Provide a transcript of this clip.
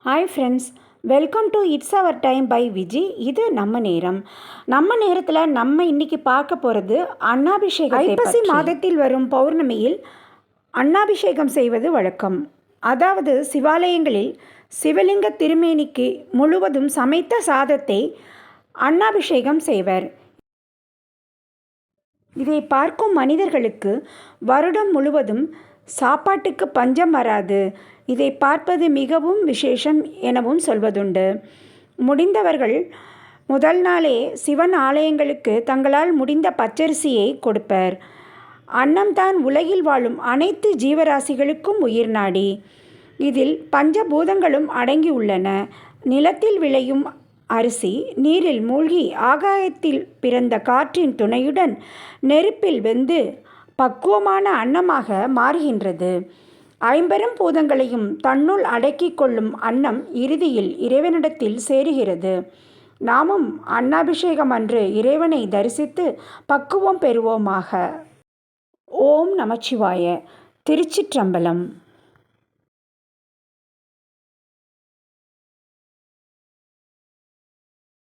Hi friends, welcome to it's our time by Viji. இது நம்ம நேரம். நம்ம நேரத்தில் நம்ம இன்னைக்கு பார்க்க போகிறது அன்னாபிஷேகம். ஐப்பசி மாதத்தில் வரும் பௌர்ணமியில் அன்னாபிஷேகம் செய்வது வழக்கம். அதாவது சிவாலயங்களில் சிவலிங்க திருமேனிக்கு முழுவதும் சமைத்த சாதத்தை அன்னாபிஷேகம் செய்வர். இதை பார்க்கும் மனிதர்களுக்கு வருடம் முழுவதும் சாப்பாட்டுக்கு பஞ்சம் வராது. இதை பார்ப்பது மிகவும் விசேஷம் எனவும் சொல்வதுண்டு. முடிந்தவர்கள் முதல் நாளே சிவன் ஆலயங்களுக்கு தங்களால் முடிந்த பச்சரிசியை கொடுப்பர். அன்னம்தான் உலகில் வாழும் அனைத்து ஜீவராசிகளுக்கும் உயிர் நாடி. இதில் பஞ்சபூதங்களும் அடங்கியுள்ளன. நிலத்தில் விளையும் அரிசி நீரில் மூழ்கி ஆகாயத்தில் பிறந்த காற்றின் துணையுடன் நெருப்பில் வெந்து பக்குவமான அன்னமாக மாறுகின்றது. ஐம்பெரும் பூதங்களையும் தன்னுள் அடக்கி கொள்ளும் அன்னம் இறுதியில் இறைவனிடத்தில் சேருகிறது. நாமும் அன்னாபிஷேகம் அன்று இறைவனை தரிசித்து பக்குவம் பெறுவோமாக. ஓம் நமச்சிவாய. திருச்சிற்றம்பலம்.